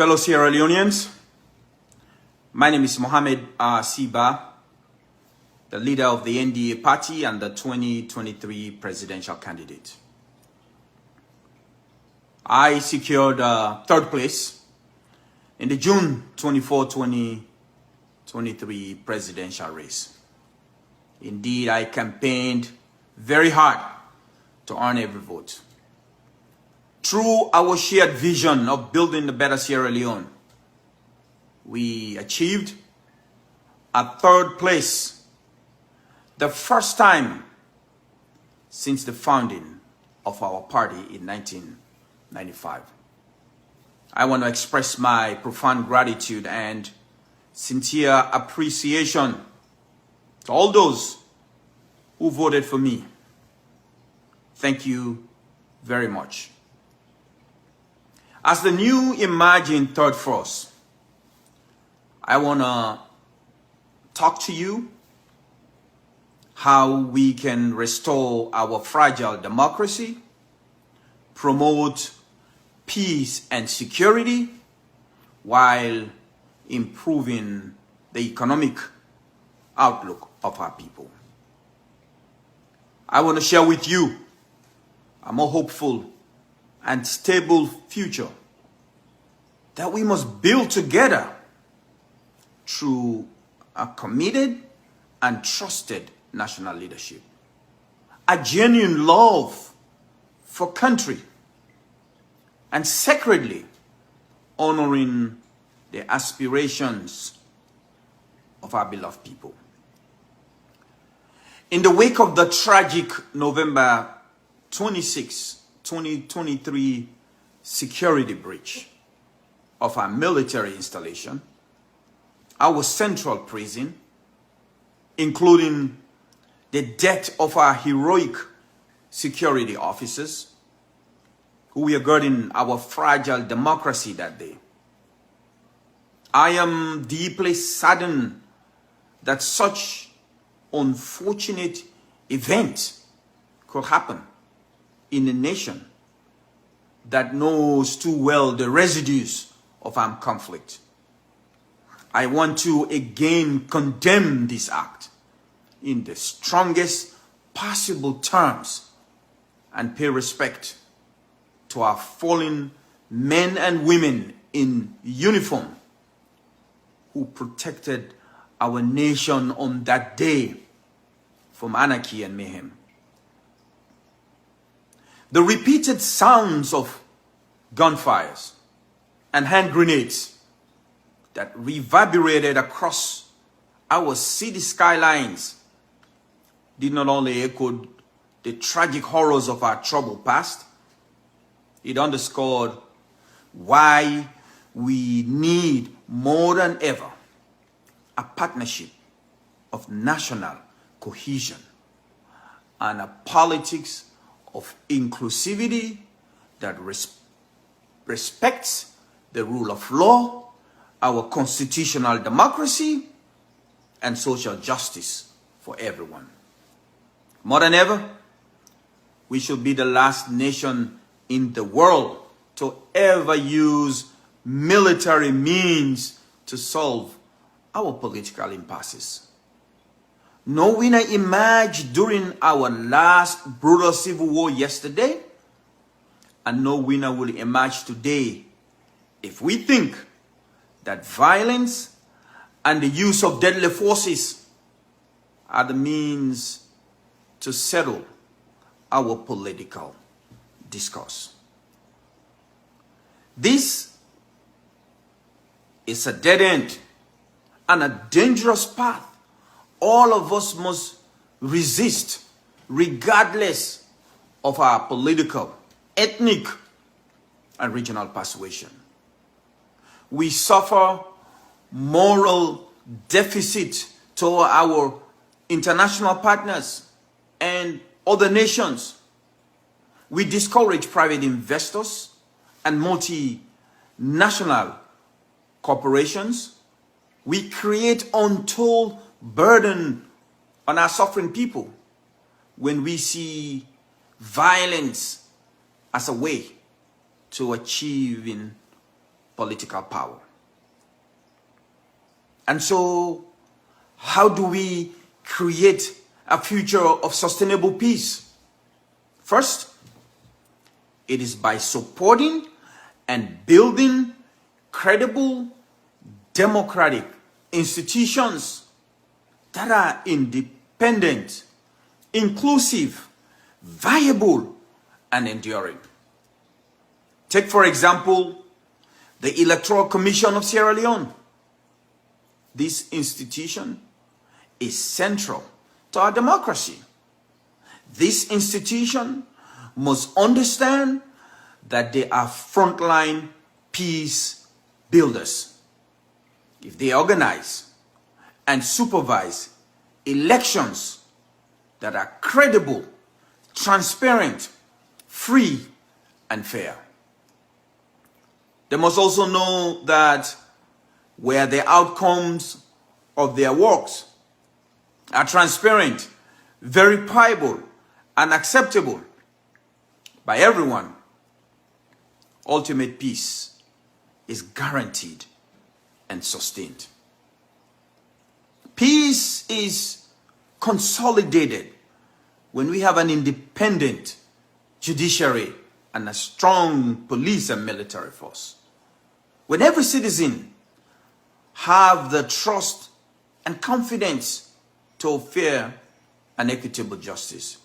Fellow Sierra Leoneans, my name is Mohamed Siba, the leader of the NDA party and the 2023 presidential candidate. I secured third place in the June 24, 2023 presidential race. Indeed, I campaigned very hard to earn every vote. Through our shared vision of building a better Sierra Leone, we achieved a third place, the first time since the founding of our party in 1995. I want to express my profound gratitude and sincere appreciation to all those who voted for me. Thank you very much. As the new emerging third force, I want to talk to you how we can restore our fragile democracy, promote peace and security, while improving the economic outlook of our people. I want to share with you a more hopeful and stable future that we must build together through a committed and trusted national leadership, a genuine love for country, and sacredly honoring the aspirations of our beloved people. In the wake of the tragic November 26, 2023 security breach of our military installation, our central prison, including the death of our heroic security officers who were guarding our fragile democracy that day, I am deeply saddened that such unfortunate event could happen in a nation that knows too well the residues of armed conflict. I want to again condemn this act in the strongest possible terms and pay respect to our fallen men and women in uniform who protected our nation on that day from anarchy and mayhem. The repeated sounds of gunfires and hand grenades that reverberated across our city skylines did not only echo the tragic horrors of our troubled past, it underscored why we need more than ever a partnership of national cohesion and a politics of inclusivity that respects the rule of law, our constitutional democracy, and social justice for everyone. More than ever, we should be the last nation in the world to ever use military means to solve our political impasses. No winner emerged during our last brutal civil war yesterday, and no winner will emerge today if we think that violence and the use of deadly forces are the means to settle our political discourse. This is a dead end and a dangerous path all of us must resist, regardless of our political, ethnic, and regional persuasion. We suffer moral deficit to our international partners and other nations. We discourage private investors and multinational corporations. We create untold burden on our suffering people when we see violence as a way to achieving political power. And so, how do we create a future of sustainable peace? First, it is by supporting and building credible democratic institutions that are independent, inclusive, viable, and enduring. Take, for example, the Electoral Commission of Sierra Leone. This institution is central to our democracy. This institution must understand that they are frontline peace builders. If they organize and supervise elections that are credible, transparent, free, and fair. They must also know that where the outcomes of their works are transparent, verifiable, and acceptable by everyone, ultimate peace is guaranteed and sustained. Peace is consolidated when we have an independent judiciary and a strong police and military force. When every citizen have the trust and confidence to fair and equitable justice,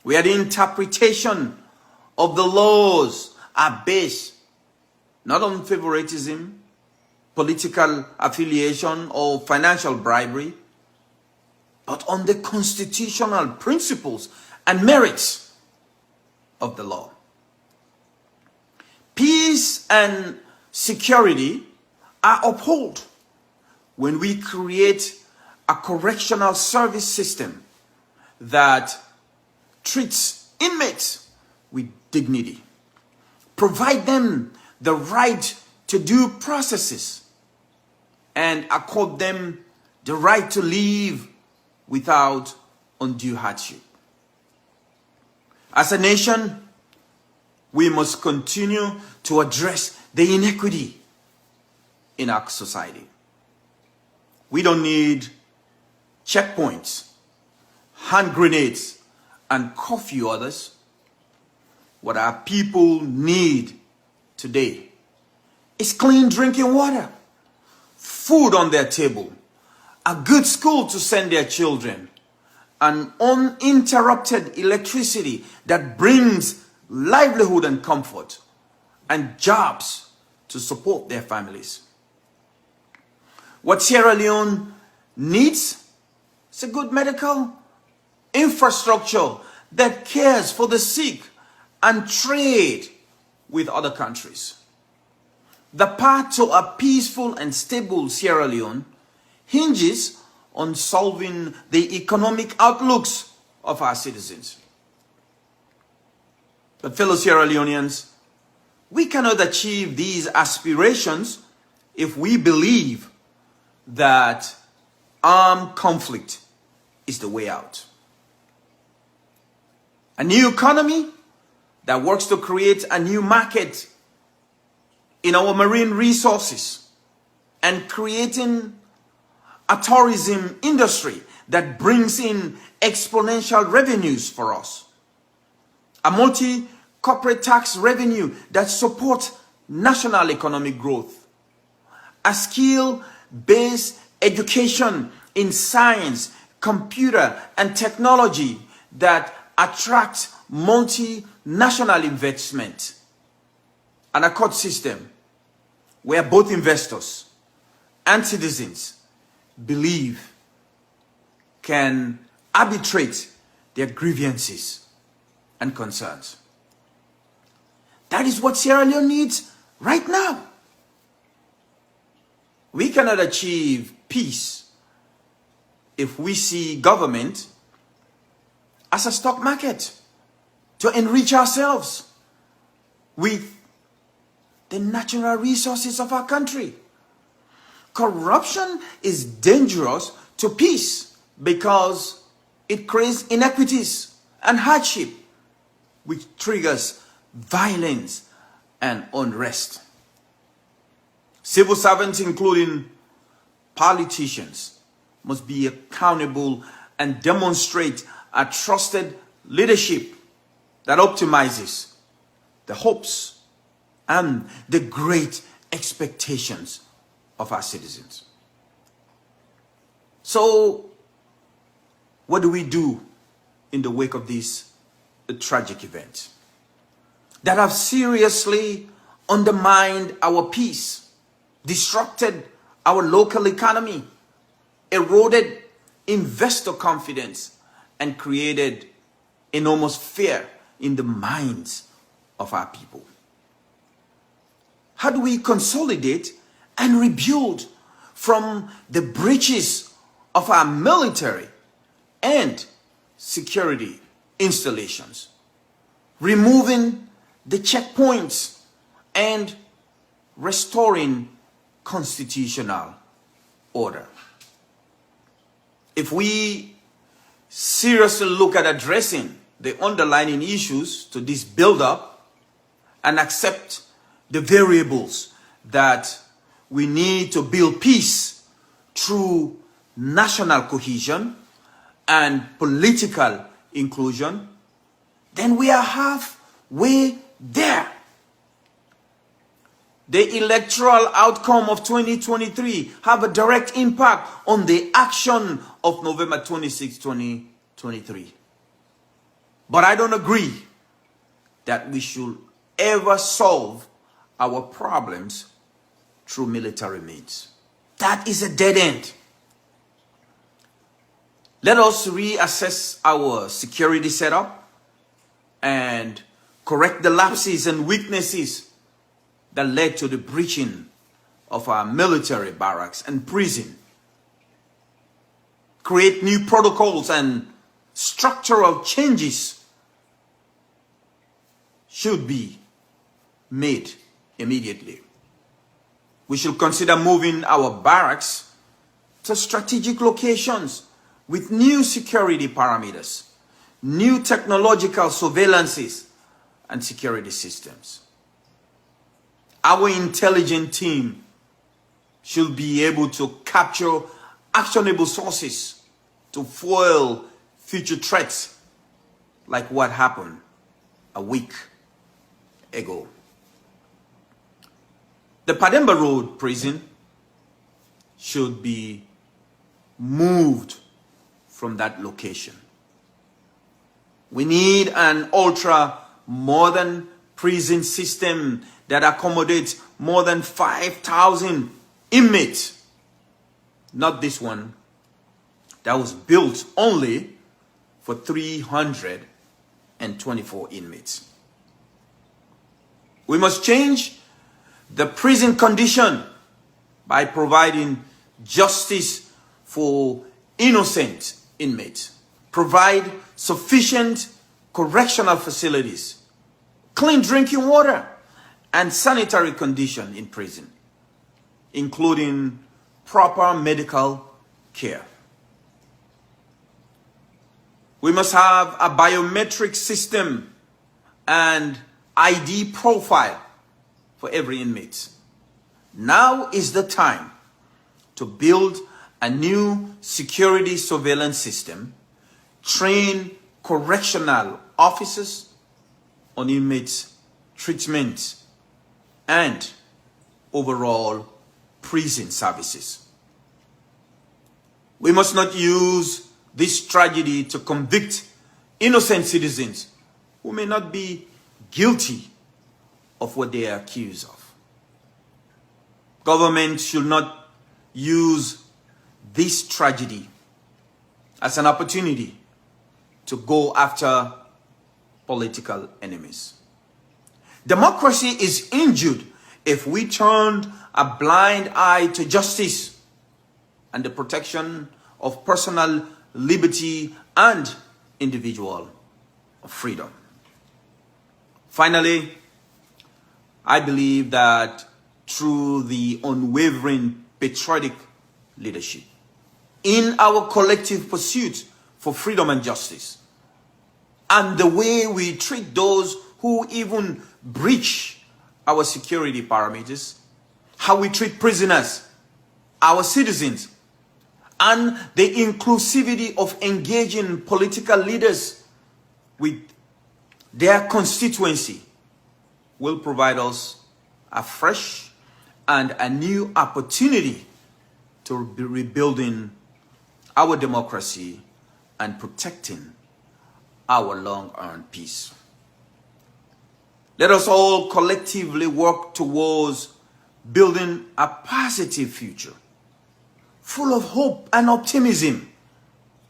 where the interpretation of the laws are based not on favoritism, political affiliation, or financial bribery, but on the constitutional principles and merits of the law. Peace and security are upheld when we create a correctional service system that treats inmates with dignity, provide them the right to due processes, and accord them the right to live without undue hardship. As a nation, we must continue to address the inequity in our society. We don't need checkpoints, hand grenades, and curfew orders. What our people need today is clean drinking water, food on their table, a good school to send their children, and uninterrupted electricity that brings livelihood and comfort, and jobs to support their families. What Sierra Leone needs is a good medical infrastructure that cares for the sick and trade with other countries. The path to a peaceful and stable Sierra Leone hinges on solving the economic outlooks of our citizens. But fellow Sierra Leoneans, we cannot achieve these aspirations if we believe that armed conflict is the way out. A new economy that works to create a new market in our marine resources and creating a tourism industry that brings in exponential revenues for us. A multi-corporate tax revenue that supports national economic growth. A skill-based education in science, computer, and technology that attracts multinational investment. And a court system where both investors and citizens believe can arbitrate their grievances and concerns. That is what Sierra Leone needs right now. We cannot achieve peace if we see government as a stock market to enrich ourselves with the natural resources of our country. Corruption is dangerous to peace because it creates inequities and hardship, which triggers violence and unrest. Civil servants, including politicians, must be accountable and demonstrate a trusted leadership that optimizes the hopes and the great expectations of our citizens. So, what do we do in the wake of these tragic events that have seriously undermined our peace, disrupted our local economy, eroded investor confidence, and created enormous fear in the minds of our people? How do we consolidate and rebuild from the breaches of our military and security installations, removing the checkpoints and restoring constitutional order? If we seriously look at addressing the underlying issues to this build-up and accept the variables that we need to build peace through national cohesion and political inclusion, then we are halfway there. The electoral outcome of 2023 have a direct impact on the action of November 26, 2023. But I don't agree that we should ever solve our problems through military means. That is a dead end. Let us reassess our security setup and correct the lapses and weaknesses that led to the breaching of our military barracks and prison. Create new protocols and structural changes should be made immediately. We should consider moving our barracks to strategic locations with new security parameters, new technological surveillances, and security systems. Our intelligence team should be able to capture actionable sources to foil future threats like what happened a week ago. The Pademba Road prison should be moved from that location. We need an ultra-modern prison system that accommodates more than 5,000 inmates. Not this one that was built only for 324 inmates. We must change the prison condition by providing justice for innocent inmates. Provide sufficient correctional facilities, clean drinking water, and sanitary condition in prison, including proper medical care. We must have a biometric system and ID profile for every inmate. Now is the time to build a new security surveillance system, train correctional officers on inmates' treatment, and overall prison services. We must not use this tragedy to convict innocent citizens who may not be guilty of what they are accused of. Government should not use this tragedy as an opportunity to go after political enemies. Democracy is injured if we turn a blind eye to justice and the protection of personal liberty and individual freedom. Finally, I believe that through the unwavering patriotic leadership in our collective pursuit for freedom and justice, and the way we treat those who even breach our security parameters, how we treat prisoners, our citizens, and the inclusivity of engaging political leaders with their constituency will provide us a fresh and a new opportunity to be rebuilding our democracy and protecting our long-earned peace. Let us all collectively work towards building a positive future, full of hope and optimism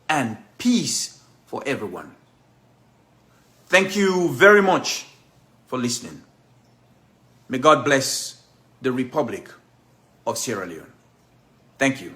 and peace for everyone. Thank you very much for listening. May God bless the Republic of Sierra Leone. Thank you.